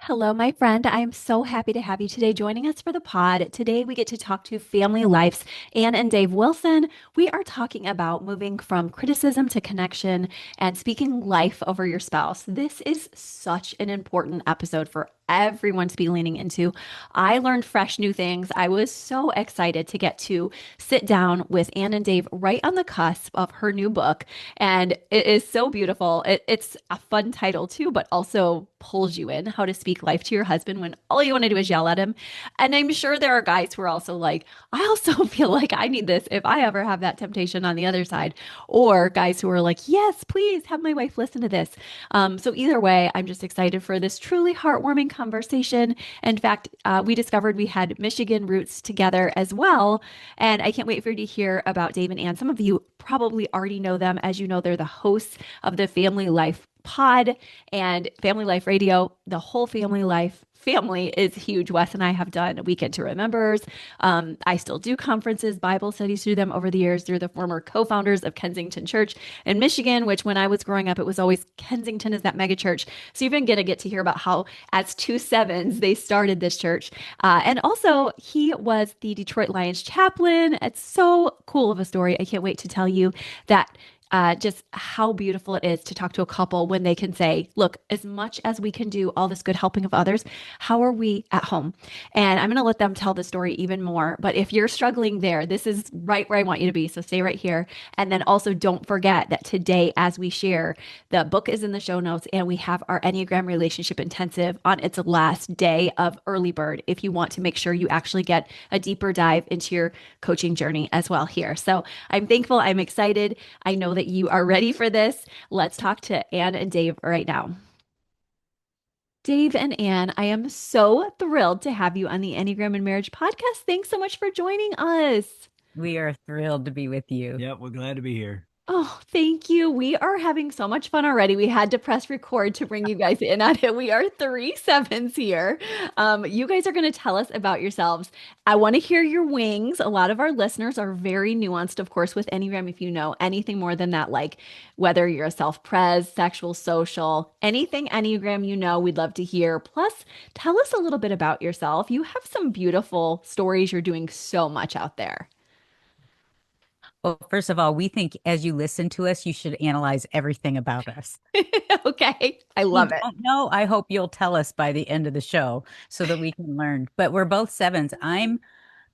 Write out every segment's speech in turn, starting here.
Hello, my friend. I am so happy to have you today joining us for the pod. Today, we get to talk to Family Life's Ann and Dave Wilson. We are talking about moving from criticism to connection and speaking life over your spouse. This is such an important episode for everyone to be leaning into. I learned fresh new things. I was so excited to get to sit down with Ann and Dave right on the cusp of her new book. And it is so beautiful. It's a fun title too, but also pulls you in how to speak life to your husband when all you want to do is yell at him. And I'm sure there are guys who are also like, I also feel like I need this if I ever have that temptation on the other side. Or guys who are like, yes, please have my wife listen to this. So either way, I'm just excited for this truly heartwarming conversation. In fact, we discovered we had Michigan roots together as well. And I can't wait for you to hear about Dave and Ann. Some of you probably already know them. As you know, they're the hosts of the Family Life Pod and Family Life Radio. The whole Family Life family is huge. Wes and I have done Weekend to Remembers. I still do conferences, Bible studies through them over the years. They're the former co-founders of Kensington Church in Michigan, which when I was growing up, it was always Kensington is that mega church. So you're even going to get to hear about how as two sevens, they started this church. And also he was the Detroit Lions chaplain. It's so cool of a story. I can't wait to tell you that just how beautiful it is to talk to a couple when they can say, look, as much as we can do all this good helping of others, how are we at home? And I'm going to let them tell the story even more. But if you're struggling there, this is right where I want you to be. So stay right here. And then also don't forget that today, as we share, the book is in the show notes and we have our Enneagram Relationship Intensive on its last day of early bird if you want to make sure you actually get a deeper dive into your coaching journey as well here. So I'm thankful. I'm excited. I know that you are ready for this. Let's talk to Ann and Dave right now. Dave and Ann, I am so thrilled to have you on the Enneagram and Marriage podcast. Thanks so much for joining us. We are thrilled to be with you. Yep, we're glad to be here. Oh, thank you. We are having so much fun already. We had to press record to bring you guys in on it. We are three sevens here. You guys are going to tell us about yourselves. I want to hear your wings. A lot of our listeners are very nuanced, of course, with Enneagram. If you know anything more than that, like whether you're a self-pres, sexual, social, anything Enneagram you know, we'd love to hear. Plus, tell us a little bit about yourself. You have some beautiful stories. You're doing so much out there. Well, first of all, we think as you listen to us, you should analyze everything about us. Okay, I You love it. don't know. I hope you'll tell us by the end of the show so that we can learn. But we're both sevens. I'm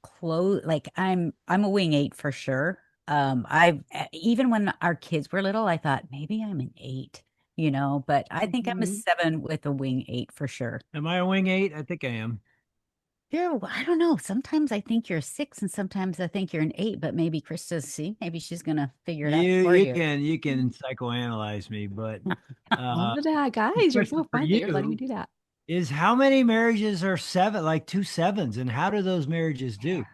close, like I'm a wing eight for sure. I've even when our kids were little, I thought maybe I'm an eight, but I think I'm a Mhm. seven with a wing eight for sure. Am I a wing eight? I think I am. I don't know. Sometimes I think you're a six and sometimes I think you're an eight, but maybe Krista's see, maybe she's gonna figure it out You for you you. can you can psychoanalyze me, but Love uh that, guys. You're question so for fun that you're letting me you do that. is how many marriages are seven, like two sevens, and how do those marriages do?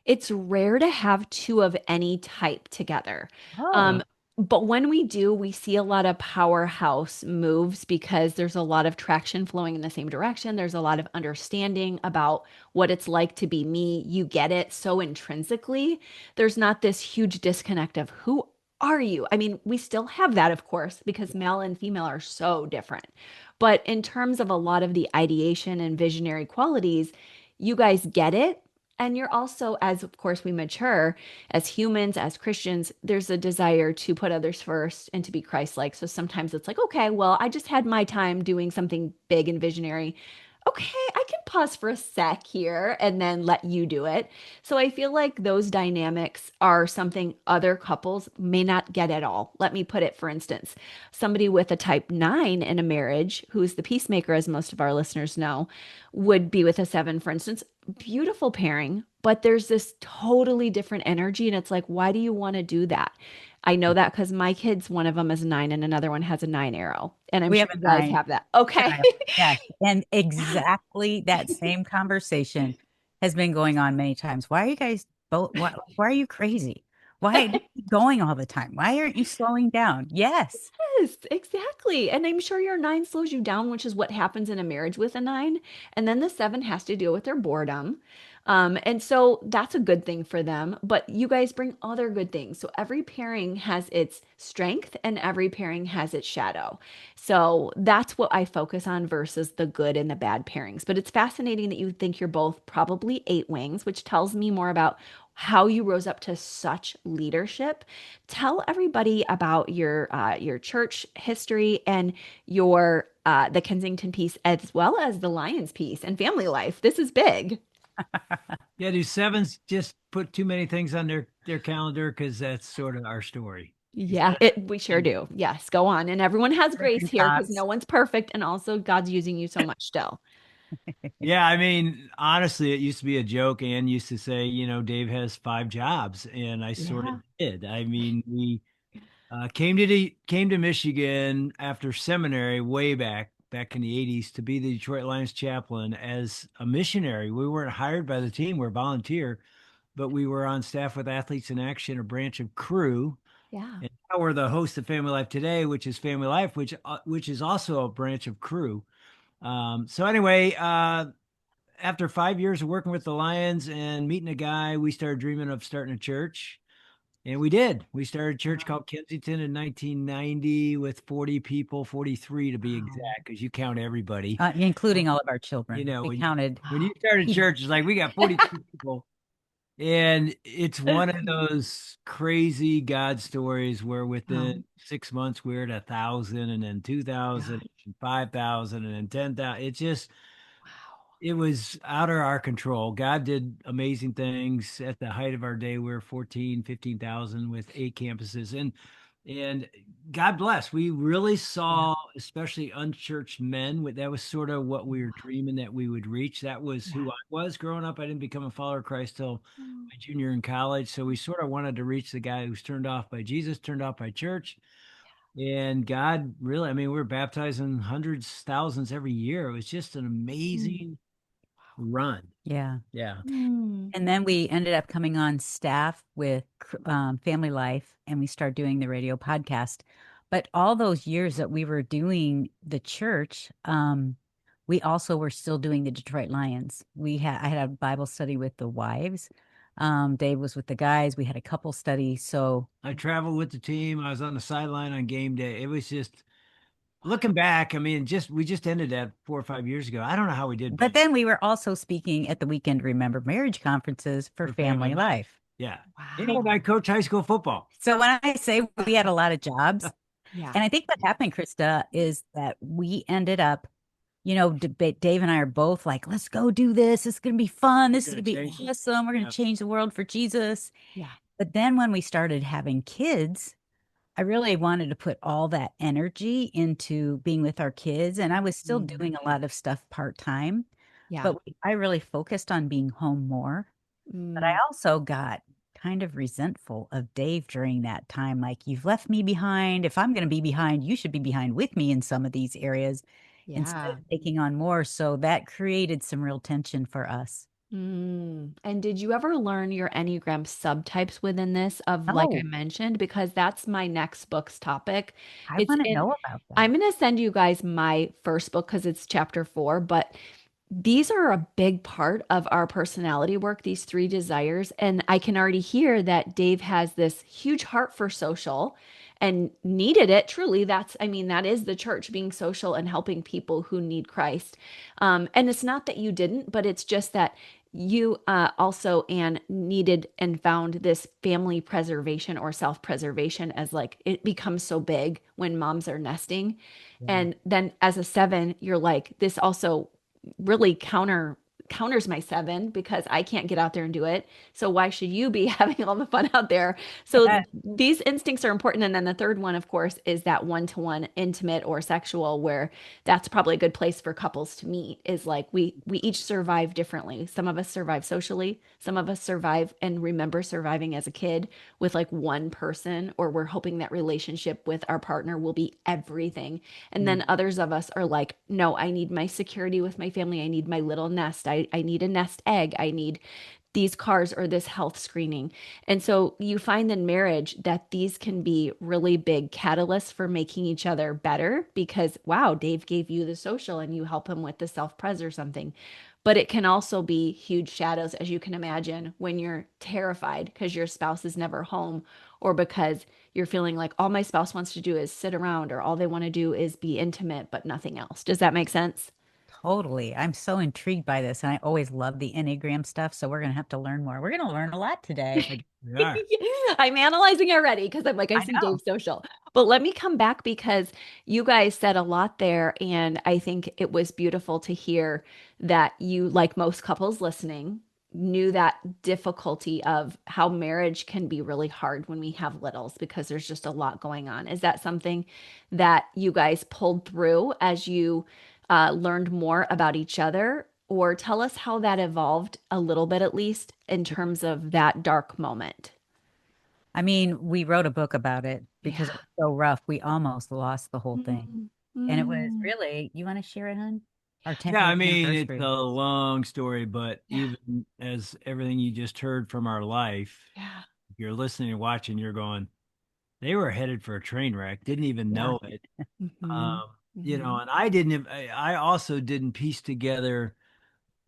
It's rare to have two of any type together. Oh, Um, but when we do, we see a lot of powerhouse moves because there's a lot of traction flowing in the same direction. There's a lot of understanding about what it's like to be me. You get it so intrinsically. There's not this huge disconnect of who are you? I mean, we still have that, of course, because male and female are so different. But in terms of a lot of the ideation and visionary qualities, you guys get it. And you're also, as of course we mature as humans, as Christians, there's a desire to put others first and to be Christ-like. So sometimes it's like, okay, well, I just had my time doing something big and visionary. Okay, I can pause for a sec here and then let you do it. So I feel like those dynamics are something other couples may not get at all. Let me put it, for instance, somebody with a type 9 in a marriage, who's the peacemaker, as most of our listeners know, would be with a seven, for instance. Beautiful pairing, but there's this totally different energy. And it's like, why do you want to do that? I know that because my kids, one of them is a nine and another one has a nine arrow. And I'm we sure have a you guys nine have that. Okay. child. Yes. And exactly that same conversation has been going on many times. Why are you guys both why are you crazy? Why do you keep going all the time? Why aren't you slowing down? Yes. Yes, exactly. And I'm sure your nine slows you down, which is what happens in a marriage with a nine. And then the seven has to deal with their boredom. And so that's a good thing for them. But you guys bring other good things. So every pairing has its strength and every pairing has its shadow. So that's what I focus on versus the good and the bad pairings. But it's fascinating that you think you're both probably eight wings, which tells me more about how you rose up to such leadership. Tell everybody about your church history and your the Kensington piece as well as the Lions piece and family life. This is big. Yeah, do sevens just put too many things on their calendar? Because that's sort of our story. You Yeah, said we sure it. do. Yes, go on. And everyone has grace Different here because no thoughts. one's perfect. And also, God's using you so much still. Yeah, I mean, honestly, it used to be a joke. Ann used to say, Dave has five jobs, and I sort of Yeah. did. I mean, we came to Michigan after seminary way back in the 80s to be the Detroit Lions chaplain as a missionary. We weren't hired by the team, we're volunteer, but we were on staff with Athletes in Action, a branch of Crew. Yeah. And now we're the host of Family Life Today, which is Family Life, which is also a branch of Crew. So anyway, after 5 years of working with the Lions and meeting a guy, we started dreaming of starting a church. And we did. We started a church Wow. called Kensington in 1990 with 40 people, 43 to be Wow. exact, because you count everybody. Including all of our You children. know, We when counted. when you Wow. start a Yeah. church, it's like we got 43 people. And it's one of those crazy God stories where within Oh, 6 months we're at 1,000 and then 2,000 God. and 5,000 and then 10,000. It just Wow. it was out of our control. God did amazing things. At the height of our day, we were 14, 15,000 with eight campuses. And God bless. We really Yeah. saw, especially unchurched men. That was sort of what we were dreaming that we would reach. That was who Yeah. I was growing up. I didn't become a follower of Christ till Mm, my junior in college. So we sort of wanted to reach the guy who's turned off by Jesus, turned off by church. And God really, I mean, we were baptizing hundreds, thousands every year. It was just an mm, amazing run. Yeah. Yeah. mm. And then we ended up coming on staff with Family Life and we started doing the radio podcast. But all those years that we were doing the church, we also were still doing the Detroit Lions. I had a Bible study with the wives. Dave was with the guys. We had a couple study. So, I traveled with the team. I was on the sideline on game day. It was just looking back. I mean, we just ended that 4 or 5 years ago. I don't know how we did but both then we were also speaking at the Weekend Remember Marriage conferences for for family Family life. Life. Yeah. And I Wow. coach high school football. So when I say we had a lot of jobs, Yeah. and I think what happened, Krista, is that we ended up, Dave and I are both like, let's go do this. It's going to be fun. This is Gonna going to be change it. awesome. We're going Yeah. to change the world for Jesus. Yeah. But then when we started having kids, I really wanted to put all that energy into being with our kids. And I was still Mm, doing a lot of stuff part time, yeah. but I really focused on being home more. But I Mm, also got kind of resentful of Dave during that time. Like, you've left me behind. If I'm going to be behind, you should be behind with me in some of these areas instead yeah. of taking on more. So that created some real tension for us. Mm. And did you ever learn your Enneagram subtypes within this of like I Oh, mentioned? Because that's my next book's topic. I It's want to in, know about I'm that. going to send you guys my first book because it's chapter 4, but these are a big part of our personality work, these three desires. And I can already hear that Dave has this huge heart for social and needed it. Truly, I mean, that is the church being social and helping people who need Christ. And it's not that you didn't, but it's just that you also, Anne, needed and found this family preservation or self preservation as like it becomes so big when moms are nesting. Yeah. And then as a seven, you're like, this also really counters my seven because I can't get out there and do it. So why should you be having all the fun out there? So Yeah. these instincts are important. And then the third one, of course, is that one-to-one intimate or sexual, where that's probably a good place for couples to meet, is like we each survive differently. Some of us survive socially, some of us survive and remember surviving as a kid with like one person, or we're hoping that relationship with our partner will be everything. And Mm. then others of us are like, no, I need my security with my family. I need my little nest. I need a nest egg. I need these cars or this health screening. And so you find in marriage that these can be really big catalysts for making each other better because, wow, Dave gave you the social and you help him with the self-pres or something. But it can also be huge shadows, as you can imagine, when you're terrified because your spouse is never home or because you're feeling like all my spouse wants to do is sit around or all they want to do is be intimate, but nothing else. Does that make sense? Totally. I'm so intrigued by this, and I always love the Enneagram stuff. So we're going to have to learn more. We're going to learn a lot today. We are. I'm analyzing already because I'm like, I I see know. Dave's social. But let me come back because you guys said a lot there. And I think it was beautiful to hear that you, like most couples listening, knew that difficulty of how marriage can be really hard when we have littles because there's just a lot going on. Is that something that you guys pulled through as you learned more about each other? Or tell us how that evolved a little bit, at least in terms of that dark moment. I mean, we wrote a book about it because it Yeah. was so rough. We almost lost the whole thing. Mm, And it was mm. really, you want to share it, hon? Our Yeah, 10-year I mean, it's a anniversary. long story, but Yeah. even as everything you just heard from our life, Yeah. if you're listening and watching, you're going, they were headed for a train wreck, didn't even Yeah. know it. Hmm. Um, Hmm. and I didn't, I also didn't piece together,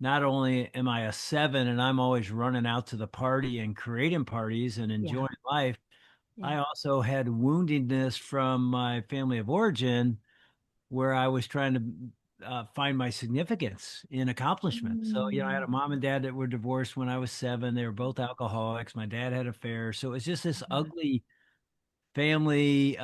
not only am I a seven and I'm always running out to the party and creating parties and Yeah. enjoying life, Yeah. I also had woundedness from my family of origin where I was trying to find my significance in accomplishment. So, I had Mm. a mom and dad that were divorced when I was seven. They were both alcoholics. My dad had affairs. So it was just this Yeah. ugly family,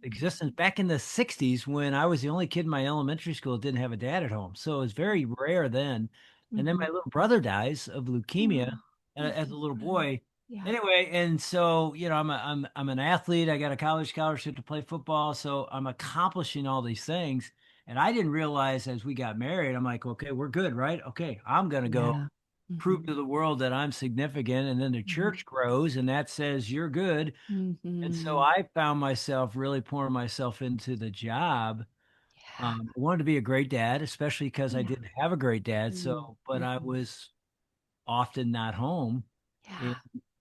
existence back in the 60s when I was the only kid in my elementary school that didn't have a dad at home. So it was very rare then. And then my Hmm. little brother dies of leukemia Oh, I'm as so a little sorry. boy. Yeah. Anyway, and so, I'm an athlete. I got a college scholarship to play football, so I'm accomplishing all these things. And I didn't realize as we got married, I'm like, okay, we're good, right? Okay, I'm gonna go Yeah. prove Hmm. to the world that I'm significant. And then the church grows and that says you're good. Hmm. And so Hmm. I found myself really pouring myself into the job. Yeah. I wanted to be a great dad, especially because I Yeah. didn't have a great dad. So, but I Mm-hmm. was often not home. Yeah. And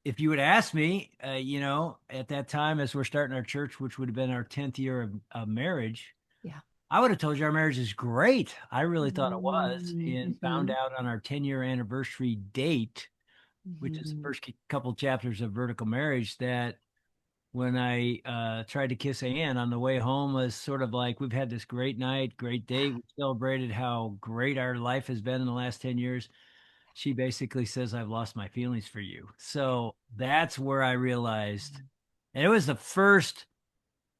if you would ask me, at that time, as we're starting our church, which would have been our 10th year of marriage, Yeah. I would have told you our marriage is great. I really thought it was, and found Mm-hmm. out on our 10-year anniversary date, which is the Hmm. first couple chapters of vertical marriage, that when I tried to kiss Ann on the way home was sort of like, we've had this great night, great date. We celebrated how great our life has been in the last 10 years. She basically says, I've lost my feelings for you. So that's where I realized, and it was the first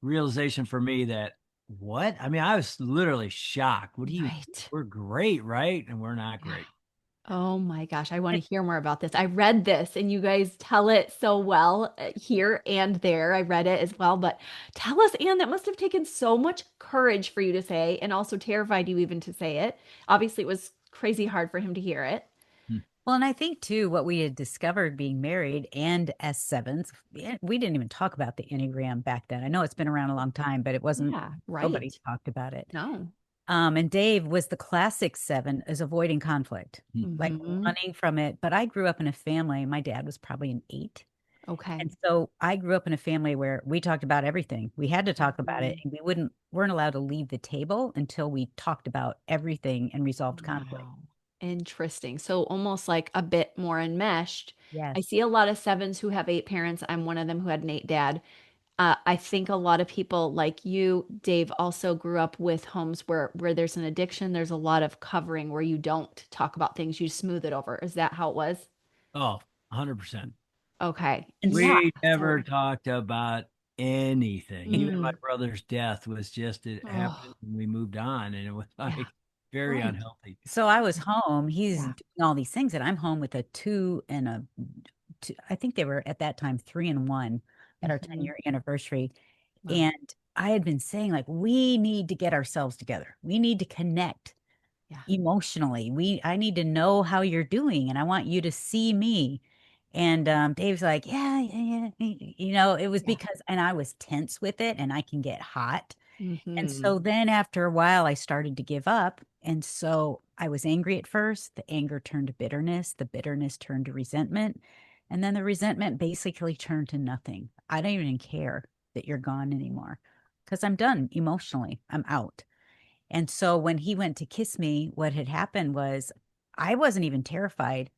realization for me that, what? I mean, I was literally shocked. What do you, Right. we're great, right? And we're not Yeah. great. Oh my gosh, I want to hear more about this. I read this and you guys tell it so well here and there. I read it as well, but tell us, Anne, that must have taken so much courage for you to say and also terrified you even to say it. Obviously, it was crazy hard for him to hear it. Hmm. Well, and I think too, what we had discovered being married and as sevens, we didn't even talk about the Enneagram back then. I know it's been around a long time, but it wasn't, Yeah, nobody right. talked about it. No. And Dave was the classic seven, is avoiding conflict, Hmm. like Hmm. running from it. But I grew up in a family, my dad was probably an eight. Okay. And so I grew up in a family where we talked about everything. We had to talk about it, Mhm. and weren't allowed to leave the table until we talked about everything and resolved conflict. Wow. Interesting. So almost like a bit more enmeshed. I Yes. see a lot of sevens who have eight parents. I'm one of them who had an eight dad. I think a lot of people like you, Dave, also grew up with homes where there's an addiction. There's a lot of covering where you don't talk about things, you smooth it over. Is that how it was? Oh, 100%. Okay. And Yeah. We never So, talked about anything. Even my mm, brother's death was just, it happened oh, and we moved on, and it was yeah. like very Right. unhealthy. so I was home. He's Yeah. doing all these things, and I'm home with a two and a two. I think they were at that time 3 and 1 at our 10 Hmm. year anniversary. Wow. And I had been saying, like, we need to get ourselves together. We need to connect Yeah. emotionally. I need to know how you're doing, and I want you to see me. And Dave's like, yeah, yeah, yeah. It was Yeah. because, and I was tense with it, and I can get hot. And Hmm. so then after a while, I started to give up. And so I was angry at first. The anger turned to bitterness. The bitterness turned to resentment. And then the resentment basically turned to nothing. I don't even care that you're gone anymore because I'm done emotionally. I'm out. And so when he went to kiss me, what had happened was I wasn't even terrified.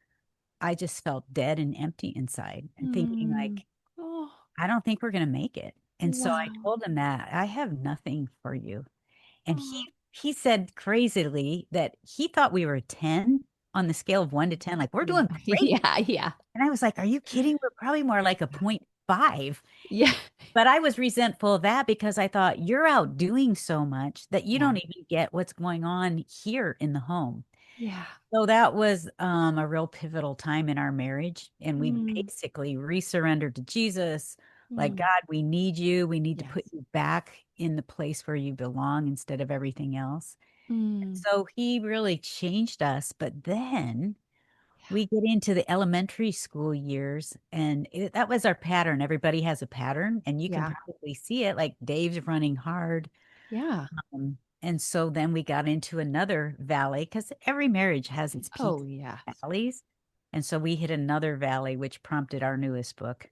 I just felt dead and empty inside and thinking Mm. like, Oh, I don't think we're going to make it. And so I wow. told him that I have nothing for you. And Oh, he said crazily that he thought we were a 10 on the scale of 1 to 10. Like, we're yeah. doing great. Yeah. Yeah. And I was like, are you kidding? We're probably more like a 0.5. Yeah. But I was resentful of that because I thought you're out doing so much that you Yeah. don't even get what's going on here in the home. Yeah. So that was a real pivotal time in our marriage. And we Mm. basically resurrendered to Jesus. Like, Mm. God, we need you. We need to put Yes. you back in the place where you belong instead of everything else. Mm. So he really changed us. But then Yeah. we get into the elementary school years, and that was our pattern. Everybody has a pattern, and you can Yeah. probably see it. Like Dave's running hard. Yeah. And so then we got into another valley because every marriage has its peaks Oh, yeah. and valleys. And so we hit another valley, which prompted our newest book.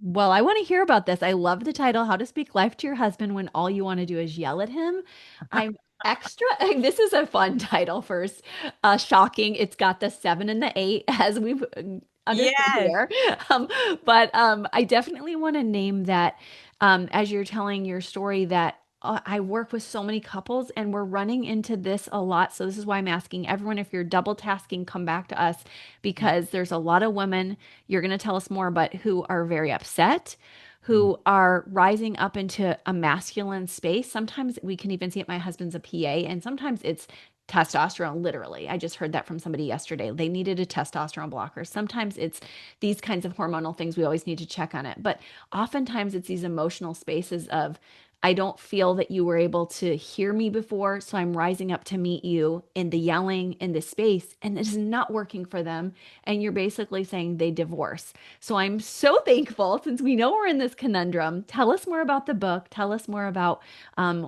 Well, I want to hear about this. I love the title, How to Speak Life to Your Husband When All You Want to Do Is Yell at Him. I'm extra, this is a fun title first. Shocking. It's got the 7 and the 8 as we've understood Yes. here. But I definitely want to name that as you're telling your story that I work with so many couples and we're running into this a lot. So this is why I'm asking everyone, if you're double tasking, come back to us because there's a lot of women you're going to tell us more, but who are very upset, Mm. who are rising up into a masculine space. Sometimes we can even see it. My husband's a PA, and sometimes it's testosterone, literally. I just heard that from somebody yesterday. They needed a testosterone blocker. Sometimes it's these kinds of hormonal things. We always need to check on it. But oftentimes it's these emotional spaces of, I don't feel that you were able to hear me before, so I'm rising up to meet you in the yelling in this space, and it is not working for them. And you're basically saying they divorce. So I'm so thankful since we know we're in this conundrum. Tell us more about the book. Tell us more about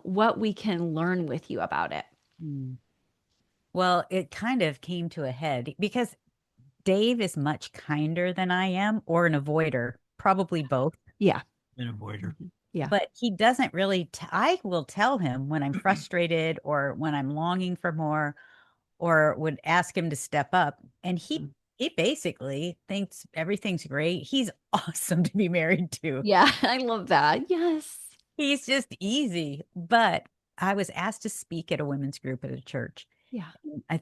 what we can learn with you about it. Mm. Well, it kind of came to a head because Dave is much kinder than I am, or an avoider, probably both. Yeah. An avoider. Mhm. Yeah. But he doesn't really, I will tell him when I'm frustrated or when I'm longing for more, or would ask him to step up. And Mhm. he basically thinks everything's great. He's awesome to be married to. Yeah. I love that. Yes. He's just easy. But I was asked to speak at a women's group at a church. Yeah.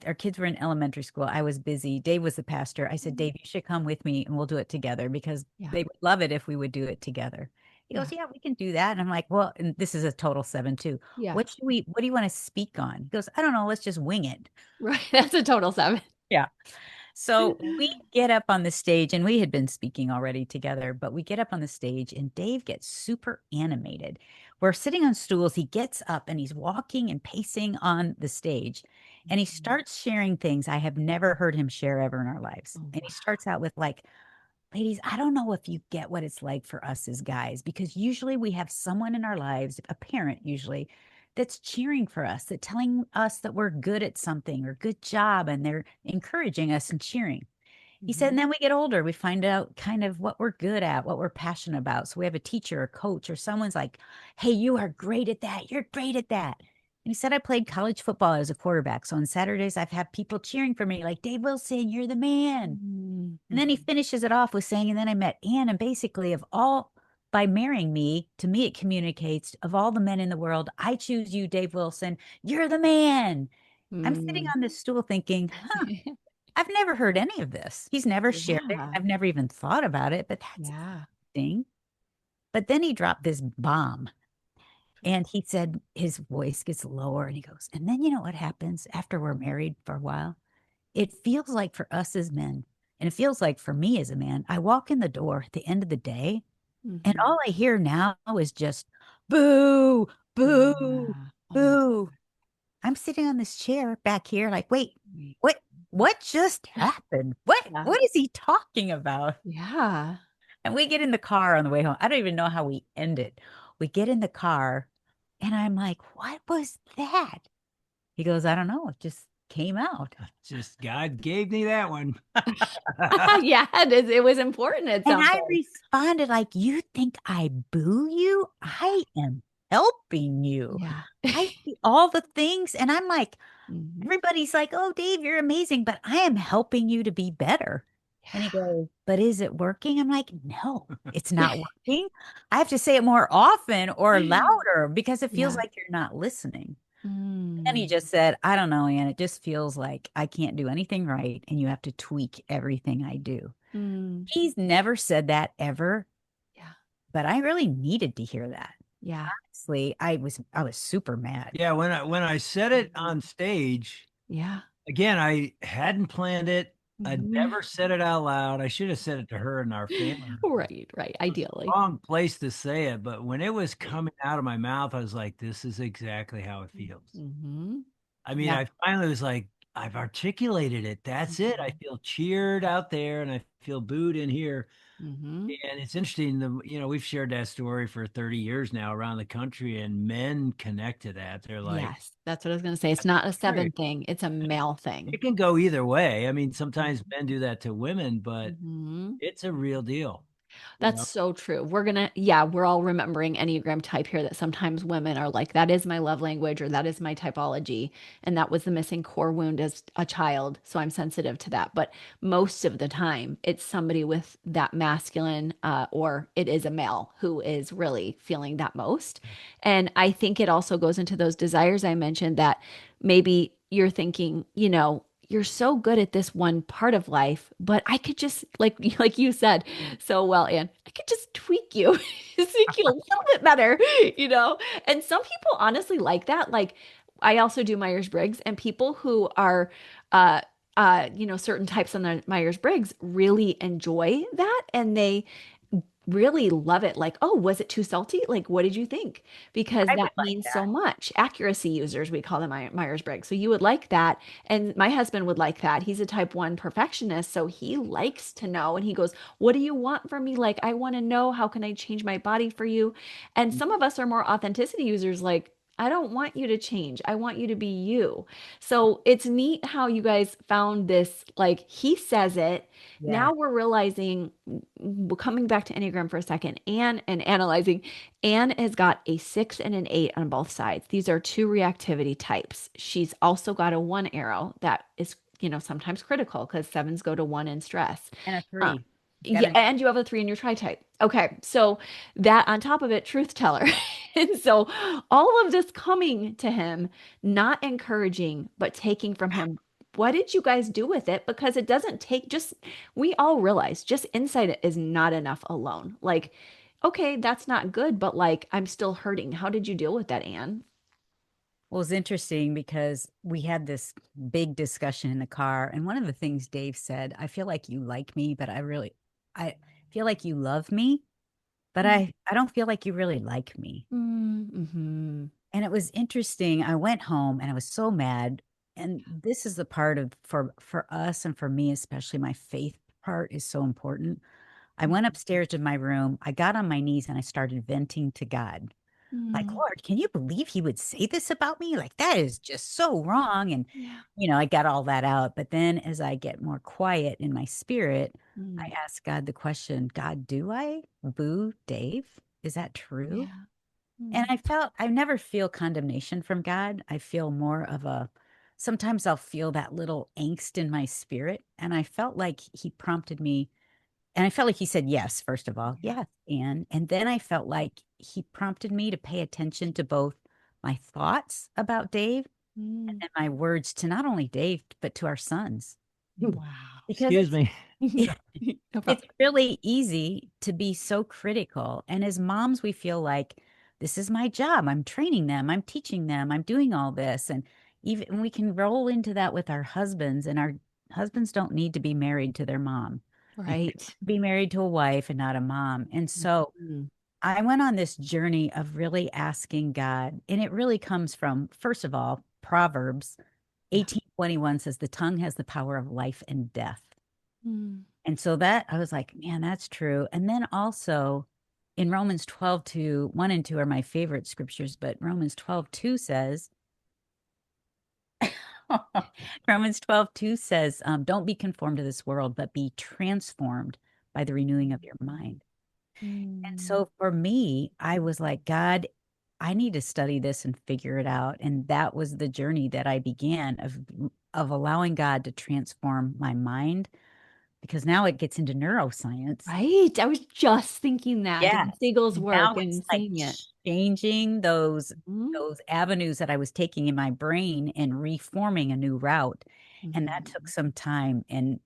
Our kids were in elementary school. I was busy. Dave was the pastor. I said, Mhm. Dave, you should come with me and we'll do it together because Yeah. they would love it if we would do it together. He goes, Yeah. yeah, we can do that. And I'm like, well, and this is a total 7 too. Yeah. What do you want to speak on? He goes, I don't know. Let's just wing it. Right. That's a total 7. Yeah. So we get up on the stage, and we had been speaking already together, but we get up on the stage, and Dave gets super animated. We're sitting on stools. He gets up and he's walking and pacing on the stage, and he Mhm. starts sharing things I have never heard him share ever in our lives. Oh, And he wow. starts out with, like, ladies, I don't know if you get what it's like for us as guys, because usually we have someone in our lives, a parent usually, that's cheering for us, that telling us that we're good at something or good job, and they're encouraging us and cheering. He said, and Mhm. then we get older, we find out kind of what we're good at, what we're passionate about. So we have a teacher, a coach, or someone's like, hey, you are great at that. You're great at that. And he said, I played college football as a quarterback. So on Saturdays, I've had people cheering for me, like, Dave Wilson, you're the man. Mhm. And then he Mhm. finishes it off with saying, and then I met Ann. And basically, of all, by marrying me, to me, it communicates of all the men in the world, I choose you, Dave Wilson. You're the man. I'm sitting Mm. on this stool thinking, I've never heard any of this. He's never shared it. Yeah. I've never even thought about it, but that's Yeah. interesting. But then he dropped this bomb, and he said his voice gets lower and he goes, and then you know what happens after we're married for a while? It feels like for us as men, and it feels like for me as a man, I walk in the door at the end of the day, and Mhm. all I hear now is just boo, boo, Yeah. Oh my boo. I'm sitting on this chair back here, like, wait, God. what? What just happened? What? Yeah. What is he talking about? Yeah. And we get in the car on the way home. I don't even know how we end it. We get in the car, and I'm like, what was that? He goes, I don't know. It just came out. Just God gave me that one. Yeah, it was important, it And sounds I like. responded like, you think I boo you? I am helping you. Yeah. I see all the things. And I'm like, Mhm. everybody's like, oh, Dave, you're amazing, but I am helping you to be better. And he Yeah. goes, but is it working? I'm like, no, it's not working. I have to say it more often or louder because it feels Yeah. like you're not listening. And he Mm. just said, I don't know, Ann, it just feels like I can't do anything right and you have to tweak everything I do. Mm. He's never said that ever, Yeah. but I really needed to hear that. Yeah. Honestly, I was super mad. Yeah, when I said it on stage, Yeah. again, I hadn't planned it. I'd Mhm. never said it out loud. I should have said it to her in our family. Right, right. It was the Ideally. wrong place to say it, but when it was coming out of my mouth, I was like, this is exactly how it feels. Hmm. I mean, Yeah. I finally was like, I've articulated it. That's it. I feel cheered out there and I feel booed in here. Hmm. And it's interesting, we've shared that story for 30 years now around the country, and men connect to that. They're like, Yes, that's what I was going to say. It's that's not a great. seven thing, it's a male thing. It can go either way. I mean, sometimes men do that to women, but Hmm. it's a real deal, you That's know? so true. Yeah, we're all remembering Enneagram type here that sometimes women are like, that is my love language or that is my typology. And that was the missing core wound as a child. So I'm sensitive to that. But most of the time, it's somebody with that masculine, or it is a male who is really feeling that most. And I think it also goes into those desires I mentioned that maybe you're thinking, you're so good at this one part of life, but I could just like you said so well, Anne, I could just tweak you, make you a little bit better, you know? And some people honestly like that. Like I also do Myers-Briggs, and people who are uh certain types on the Myers-Briggs really enjoy that, and they really love it. Like, oh, was it too salty? Like, what did you think? Because I would that like means so that. much. Accuracy users, we call them Myers-Briggs. So you would like that. And my husband would like that. He's a type one perfectionist. So he likes to know. And he goes, what do you want from me? Like, I want to know, how can I change my body for you? And some of us are more authenticity users, like, I don't want you to change. I want you to be you. So it's neat how you guys found this. Like, he says it. Yeah. Now we're realizing, coming back to Enneagram for a second, and analyzing, Anne has got a 6 and an 8 on both sides. These are two reactivity types. She's also got a 1 arrow that is, sometimes critical because sevens go to 1 in stress. And a Um, three. yeah, Got and you have a 3 in your tri-type. Okay, so that on top of it, truth teller. And so all of this coming to him, not encouraging, but taking from him. What did you guys do with it? Because it doesn't take just, we all realize just insight is not enough alone. Like, okay, that's not good, but like, I'm still hurting. How did you deal with that, Anne? Well, it's interesting because we had this big discussion in the car, and one of the things Dave said, I feel like you like me, but I feel like you love me, but I don't feel like you really like me. Mm-hmm. And it was interesting. I went home and I was so mad. And this is the part of for us and for me, especially my faith part is so important. I went upstairs to my room. I got on my knees and I started venting to God. Like, Mm-hmm. Lord, can you believe he would say this about me? Like, that is just so wrong. And, Yeah. I got all that out. But then as I get more quiet in my spirit, I Mm. ask God the question, God, do I boo Dave? Is that true? Yeah. And Mm. I never feel condemnation from God. I feel more of sometimes I'll feel that little angst in my spirit. And I felt like he prompted me. And I felt like he said yes, first of all. Yeah. Yes, and then I felt like he prompted me to pay attention to both my thoughts about Dave Mm. and my words to not only Dave, but to our sons. Wow. Because Excuse me. No it's problem. really easy to be so critical. And as moms, we feel like this is my job. I'm training them, I'm teaching them, I'm doing all this. And even we can roll into that with our husbands, and our husbands don't need to be married to their mom. Right. Be married to a wife and not a mom. And so Mm. I went on this journey of really asking God, and it really comes from, first of all, Proverbs Yeah. 18:21 says, the tongue has the power of life and death. Mm. And so that I was like, man, that's true. And then also in Romans 12:2, 1 and 2 are my favorite scriptures, but Romans 12:2 says, Romans 12:2 says, don't be conformed to this world, but be transformed by the renewing of your mind. And Mm. so for me, I was like, God, I need to study this and figure it out. And that was the journey that I began of allowing God to transform my mind, because now it gets into neuroscience. Right. I was just thinking that, doing Yes. Siegel's Now work it's and like seeing it. changing those Mhm. those avenues that I was taking in my brain and reforming a new route. And that took Mhm. some time, and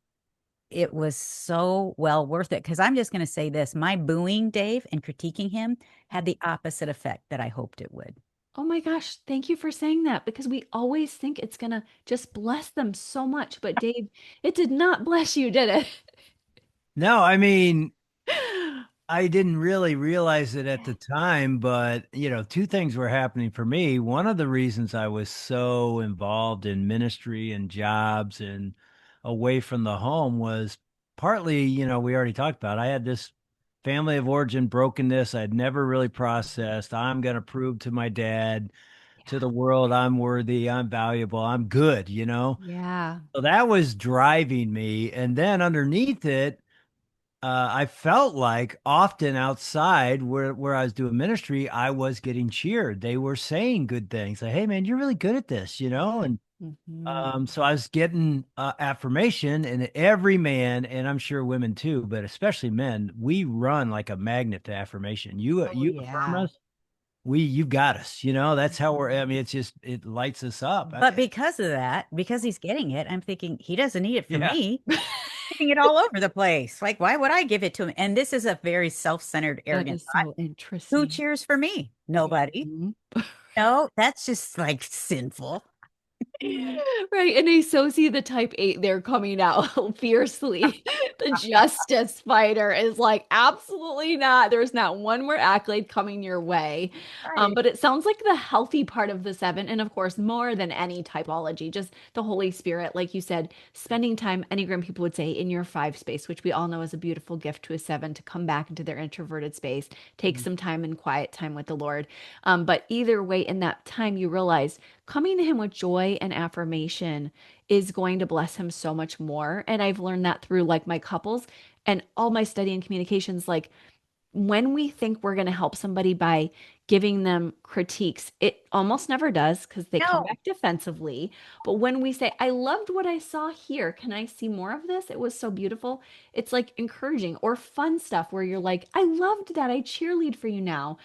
it was so well worth it, because I'm just going to say this, my booing Dave and critiquing him had the opposite effect that I hoped it would. Oh my gosh, thank you for saying that because we always think it's gonna just bless them so much. But Dave, it did not bless you, did it? No, I mean, I didn't really realize it at the time, but two things were happening for me. One of the reasons I was so involved in ministry and jobs and away from the home was partly, we already talked about. I had this family of origin brokenness I'd never really processed. I'm going to prove to my dad, to Yeah. the world, I'm worthy, I'm valuable, I'm good. Yeah. So that was driving me. And then underneath it, I felt like often outside where I was doing ministry, I was getting cheered. They were saying good things like, "Hey, man, you're really good at this." And Hmm. so I was getting affirmation, and every man, and I'm sure women too, but especially men, we run like a magnet to affirmation. You Oh you affirm yeah. us, you've got us. That's how we're. I mean, it's just it lights us up. But because of that, because he's getting it, I'm thinking he doesn't need it for Yeah, me. Giving it all over the place. Like, why would I give it to him? And this is a very self-centered, That arrogant is thought. so Who interesting. cheers for me? Nobody. Mhm. No, that's just like sinful. Right. And I so see the type 8 there coming out fiercely. The justice fighter is like, absolutely not. There's not one more accolade coming your way. Right. But it sounds like the healthy part of the seven, and of course, more than any typology, just the Holy Spirit, like you said, spending time, Enneagram people would say, in your five space, which we all know is a beautiful gift to a seven to come back into their introverted space, take some time and quiet time with the Lord. But either way, in that time, you realize coming to him with joy and affirmation is going to bless him so much more. And I've learned that through like my couples and all my study and communications. Like when we think we're going to help somebody by giving them critiques, it almost never does because they come No. back defensively. But when we say, I loved what I saw here, can I see more of this? It was so beautiful. It's like encouraging or fun stuff where you're like, I loved that. I cheerlead for you now.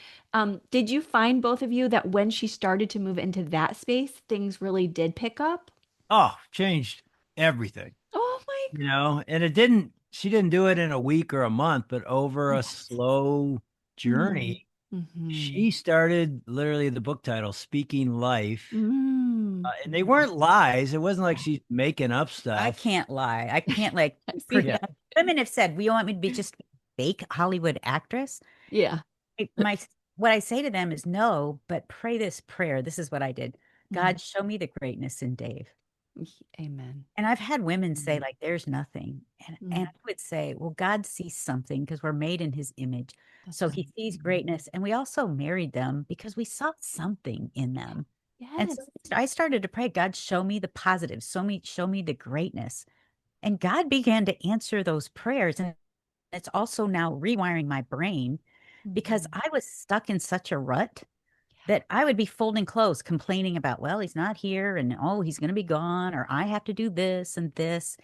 Did you find both of you that when she started to move into that space, things really did pick up? oh, changed everything. Oh my And she didn't do it in a week or a month, but over God. a Yes. slow Mm. journey, Hmm. she started literally the book title, Speaking Life. Mm. And they weren't lies. It wasn't like she's making up I stuff. can't lie. I can't like I see Yeah. that. women have said, we want me to be just a fake Hollywood actress. Yeah. My what I say to them is no, but pray this prayer. This is what I did. Mhm. God, show me the greatness in Dave. Amen. And I've had women say, Mhm. like, there's nothing. And Mm. I would say, well, God sees something because we're made in his image. So That's he right. sees greatness. And we also married them because we saw something in them. And so Yes. I started to pray, God, show me the positives, show me the greatness. And God began to answer those prayers. And it's also now rewiring my brain because Mhm. I was stuck in such a rut that I would be folding clothes, complaining about, well, he's not here and oh, he's going to be gone, or I have to do this and this.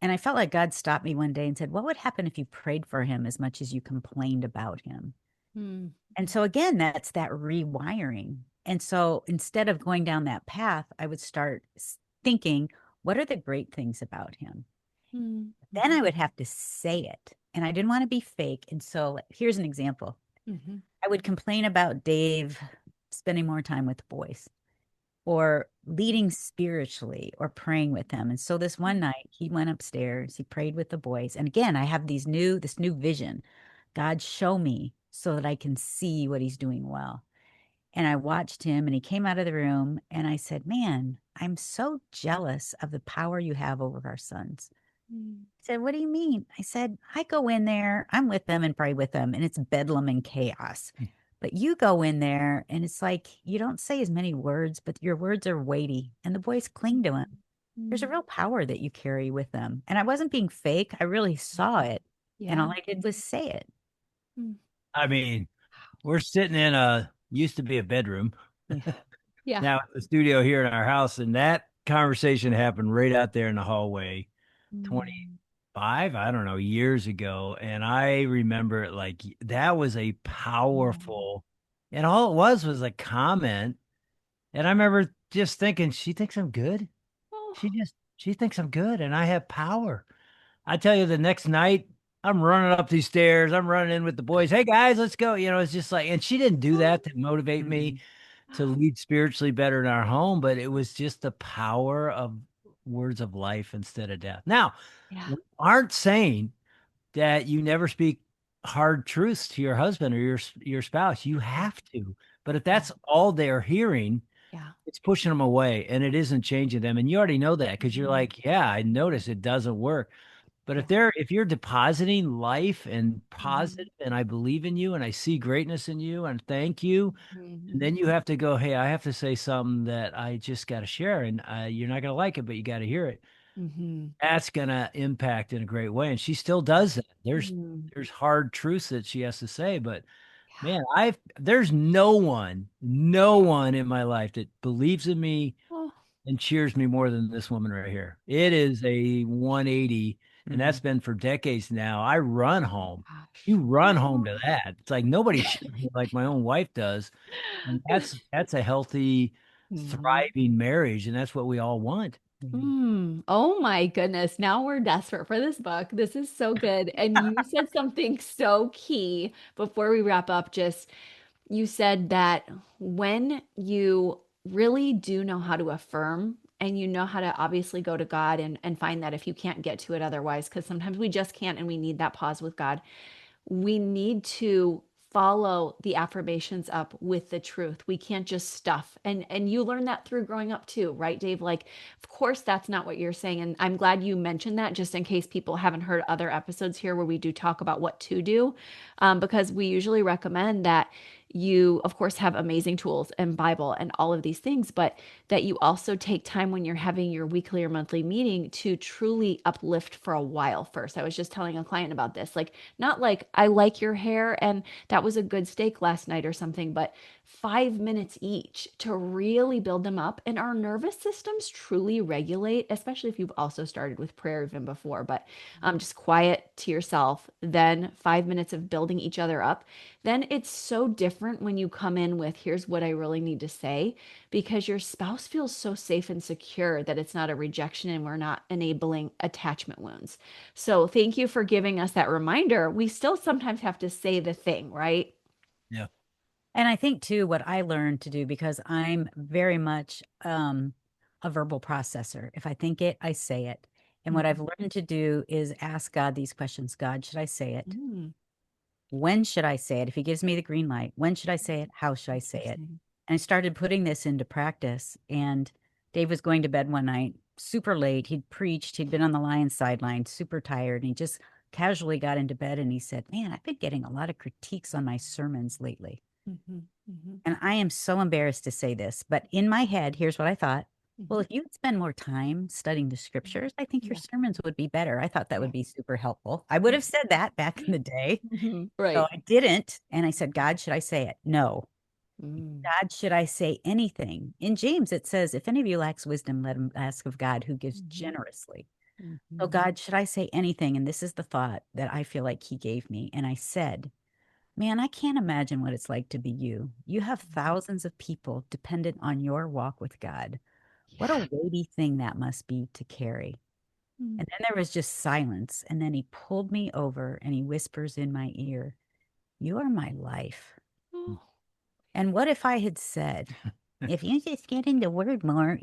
And I felt like God stopped me one day and said, what would happen if you prayed for him as much as you complained about him? Mm. And so again, that's that rewiring. And so instead of going down that path, I would start thinking, what are the great things about him? Mm. Then I Mhm. would have to say it. And I didn't want to be fake. And so here's an example. Mhm. I would complain about Dave spending more time with the boys or leading spiritually or praying with them. And so this one night he went upstairs, he prayed with the boys. And again, I have this new vision. God, show me so that I can see what he's doing well. And I watched him and he came out of the room and I said, man, I'm so jealous of the power you have over our sons. Mm. He said, what do you mean? I said, I go in there, I'm with them and pray with them, and it's bedlam and chaos. But you go in there and it's like you don't say as many words, but your words are weighty and the boys cling to him. there's a real power that you carry with them. And I wasn't being fake. I really saw it. And Yeah. all I did was say it. Mm. I mean, we're sitting in used to be a bedroom. Yeah. Now it's the studio here in our house, and that conversation happened right out there in the hallway Mm. 25, I don't know, years ago. And I remember it like that was a Mm. powerful, and all it was a comment. And I remember just thinking, she thinks I'm good. Oh. She thinks I'm good and I have power. I tell you, the next night, I'm running up these stairs. I'm running in with the boys. Hey guys, let's go. It's just like, and she didn't do Oh. that to motivate me Mhm. to lead spiritually better in our home, but it was just the power of words of life instead of death. Now, Yeah. we aren't saying that you never speak hard truths to your husband or your spouse. You Yeah. have to. But if Yeah. that's all they're hearing, Yeah. it's pushing them away and it isn't changing them. And you already know that because you're Mhm. like, yeah, I notice it doesn't work. But Yeah. if you're depositing life and Mhm. positive, and I believe in you and I see greatness in you and thank you, and Mhm. then you have to go, hey, I have to say something that I just got to share, and you're not going to like it, but you got to hear it. Mhm. That's going to impact in a great way, and she still does that. Mm. There's hard truths that she has to say, but Yeah. man, there's no one in my life that believes in me Oh. and cheers me more than this woman right here. It is a 180, and that's Mhm. been for decades now. I run home. You Gosh. run home Oh. to that. It's like nobody cheers me like my own wife does. And that's a healthy, Mhm. thriving marriage, and that's what we all want. Mhm. Mm. Oh my goodness. Now we're desperate for this book. This is so good. And you said something so key before we wrap up. Just you said that when you really do know how to affirm and you know how to obviously go to God and find that if you can't get to it otherwise, because sometimes we just can't and we need that pause with God, we need to follow the affirmations up with the truth. We can't just stuff. And you learned that through growing up too, right, Dave? Like, of course that's not what you're saying. And I'm glad you mentioned that just in case people haven't heard other episodes here where we do talk about what to do. Because we usually recommend that you, of course, have amazing tools and Bible and all of these things, but that you also take time when you're having your weekly or monthly meeting to truly uplift for a while first. I was just telling a client about this. Like, not like I like your hair and that was a good steak last night or something, but 5 minutes each to really build them up. And our nervous systems truly regulate, especially if you've also started with prayer even before, but just quiet to yourself, then 5 minutes of building each other up. Then it's so different when you come in with, here's what I really need to say, because your spouse feels so safe and secure that it's not a rejection and we're not enabling attachment wounds. So thank you for giving us that reminder. We still sometimes have to say the thing, right? Yeah. And I think too, what I learned to do, because I'm very much a verbal processor. If I think it, I say it. And what I've Mhm. learned to do is ask God these questions. God, should I say it? Mm, When should I say it? If he gives me the green light, when should I say it? How should I say it? interesting. And I started putting this into practice. And Dave was going to bed one night, super late. He'd preached, he'd been on the Lions sideline, super tired. And he just casually got into bed and he said, man, I've been getting a lot of critiques on my sermons lately. Mhm, mhm, And I am so embarrassed to say this, but in my head, here's what I thought. Well, mhm. if you would spend more time studying the scriptures, I think your Yeah, sermons would be better. I thought that yeah. would be super helpful. I would have said that back in the day. Mhm. So Right. I didn't. And I said, God, should I say it? No. Mm, God, should I say anything? In James, it says, if any of you lacks wisdom, let him ask of God who gives mhm, generously. So, mhm, God, should I say anything? And this is the thought that I feel like he gave me. And I said, man, I can't imagine what it's like to be you. You have mhm. thousands of people dependent on your walk with God. What Yeah. a weighty thing that must be to carry. Mm. And then there was just silence. And then he pulled me over and he whispers in my ear, you are my life. Oh. And what if I had said, if you just get into word more,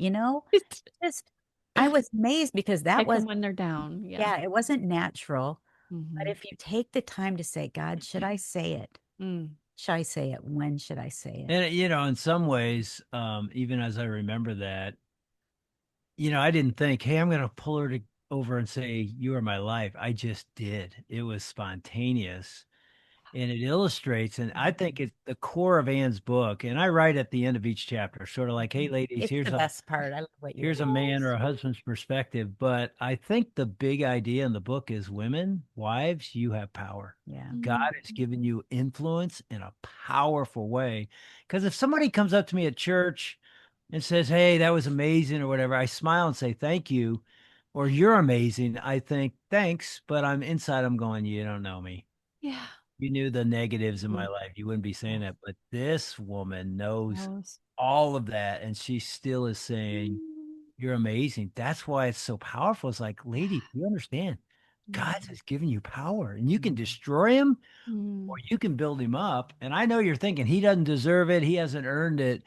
just, I was amazed because that Pick was, them when they're down. Yeah. yeah, it wasn't natural. But Mhm. if you take the time to say, God, should I say it? Mm. Should I say it? When should I say it? And in some ways, even as I remember that, I didn't think, hey, I'm gonna pull her over and say, you are my life. I just did. It was spontaneous. and it illustrates. And I think Mhm. it's the core of Anne's book. And I write at the end of each chapter, sort of like, hey, ladies, It's the best part. I love what you here's a write. man or Yes. a husband's perspective. But I think the big idea in the book is women, wives, you have power. Yeah. God Mm, has given you influence in a powerful way. Because if somebody comes up to me at church and says, hey, that was amazing or whatever, I smile and say, thank you. Or you're amazing. I think, thanks. But I'm inside, I'm going, you don't know me. yeah. You knew the negatives in my Mhm. life. You wouldn't be saying Yeah. that. But this woman knows Knows. all of that. And she still is saying, Mm, you're amazing. That's why it's so powerful. It's like, lady, you understand. God mm, has given you power and you can Mhm. destroy him or mm. you can build him up. And I know you're thinking he doesn't deserve it. He hasn't earned it.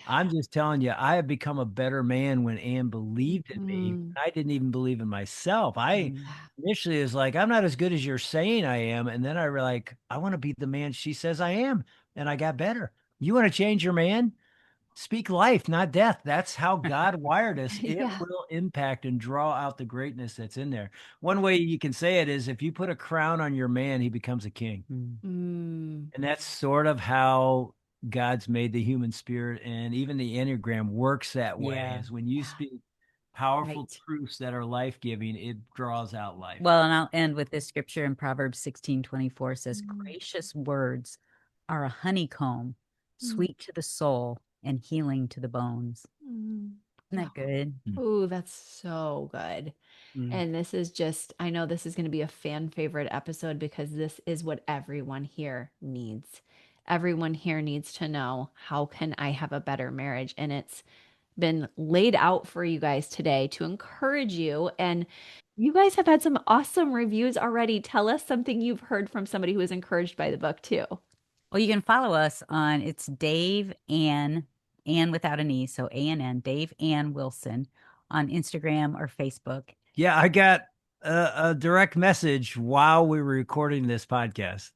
I'm just telling you, I have become a better man when Anne believed in me. Mm. I didn't even believe in myself. I Mhm. initially was like, I'm not as good as you're saying I am. And then I was like, I want to be the man she says I am. And I got better. You want to change your man? Speak life, not death. That's how God wired us. It Yeah. will impact and draw out the greatness that's in there. One way you can say it is if you put a crown on your man, he becomes a king. Mm. Mm. And that's sort of how God's made the human spirit. And even the Enneagram works that way, Yeah. is when you Yeah. speak powerful Right. truths that are life giving, it draws out life. Well, and I'll end with this scripture in Proverbs 16:24 says, Mm. gracious words are a honeycomb, Mm. sweet to the soul and healing to the bones. Mm. Isn't that good? Mm. Oh, that's so good. Mm. And this is just, I know this is going to be a fan favorite episode because this is what everyone here needs. Everyone here needs to know, how can I have a better marriage? And it's been laid out for you guys today to encourage you. And you guys have had some awesome reviews already. Tell us something you've heard from somebody who was encouraged by the book, too. Well, you can follow us on it's Dave Ann without an E, so ANN, Dave Ann Wilson on Instagram or Facebook. Yeah, I got a direct message while we were recording this podcast.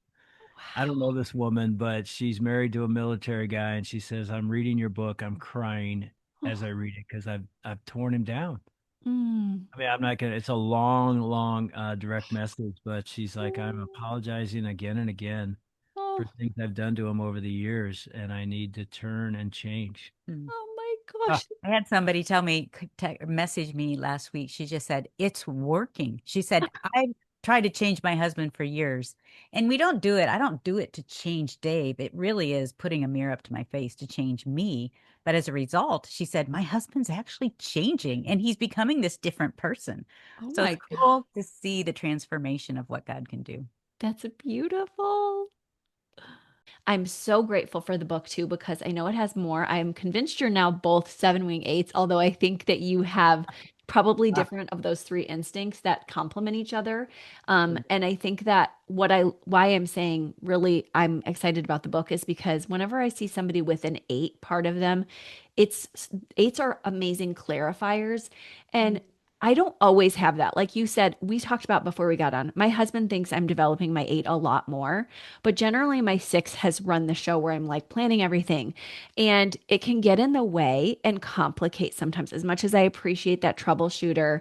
I don't know Wow. this woman, but she's married to a military guy, and she says, "I'm reading your book. I'm crying as I read it because I've torn him down." Mm. I mean, I'm not gonna. It's a long, long direct message, but she's like, "I'm Oh, apologizing again and again for oh, things I've done to him over the years, and I need to turn and change." Hmm. oh my Ah, gosh. I had somebody tell me, message me last week. She just said, it's working. She said, I've tried to change my husband for years. And we don't do it. I don't do it to change Dave. It really is putting a mirror up to my face to change me. But as a result, she said, my husband's actually changing and he's becoming this different person. Oh So it's my God. cool to see the transformation of what God can do. That's beautiful. I'm so grateful for the book too, because I know it has more. I'm convinced you're now both seven wing eights, although I think that you have probably ah, different of those three instincts that complement each other. mm, And I think that why I'm saying really I'm excited about the book is because whenever I see somebody with an eight part of them, it's eights are amazing clarifiers. And I don't always have that. Like you said, we talked about before we got on. My husband thinks I'm developing my eight a lot more. But generally, my six has run the show where I'm like planning everything. And it can get in the way and complicate sometimes. As much as I appreciate that troubleshooter,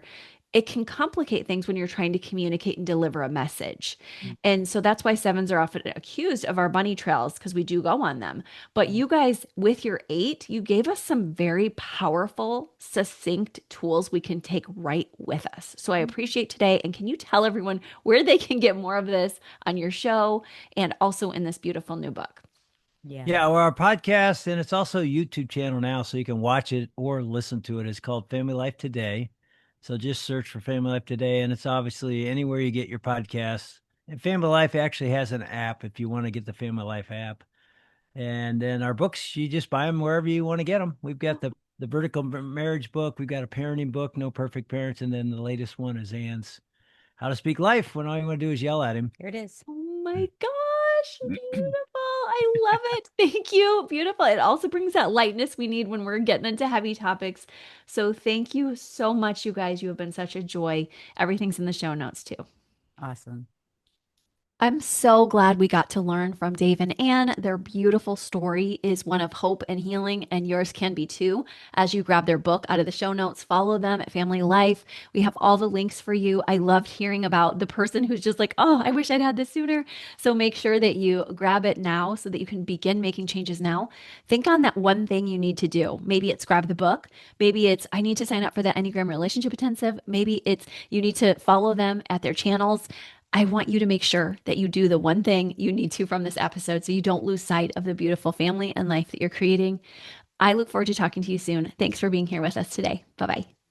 it can complicate things when you're trying to communicate and deliver a message. And so that's why sevens are often accused of our bunny trails because we do go on them. But you guys, with your eight, you gave us some very powerful, succinct tools we can take right with us. So I appreciate today. And can you tell everyone where they can get more of this on your show and also in this beautiful new book? Yeah. yeah, well, our podcast, and it's also a YouTube channel now, so you can watch it or listen to it. It's called Family Life Today. So just search for Family Life Today, and it's obviously anywhere you get your podcasts. And Family Life actually has an app if you want to get the Family Life app. And then our books, you just buy them wherever you want to get them. We've got the vertical marriage book, we've got a parenting book, No Perfect Parents, and then the latest one is Anne's How to Speak Life when all you want to do is yell at him. Here it is. Oh my gosh, beautiful. I love it. Thank you. Beautiful. It also brings that lightness we need when we're getting into heavy topics. So thank you so much, you guys. You have been such a joy. Everything's in the show notes too. Awesome. I'm so glad we got to learn from Dave and Ann. Their beautiful story is one of hope and healing, and yours can be too. As you grab their book out of the show notes, follow them at Family Life. We have all the links for you. I loved hearing about the person who's just like, oh, I wish I'd had this sooner. So make sure that you grab it now so that you can begin making changes now. Think on that one thing you need to do. Maybe it's grab the book. Maybe it's I need to sign up for the Enneagram Relationship Intensive. Maybe it's you need to follow them at their channels. I want you to make sure that you do the one thing you need to from this episode so you don't lose sight of the beautiful family and life that you're creating. I look forward to talking to you soon. Thanks for being here with us today. Bye bye.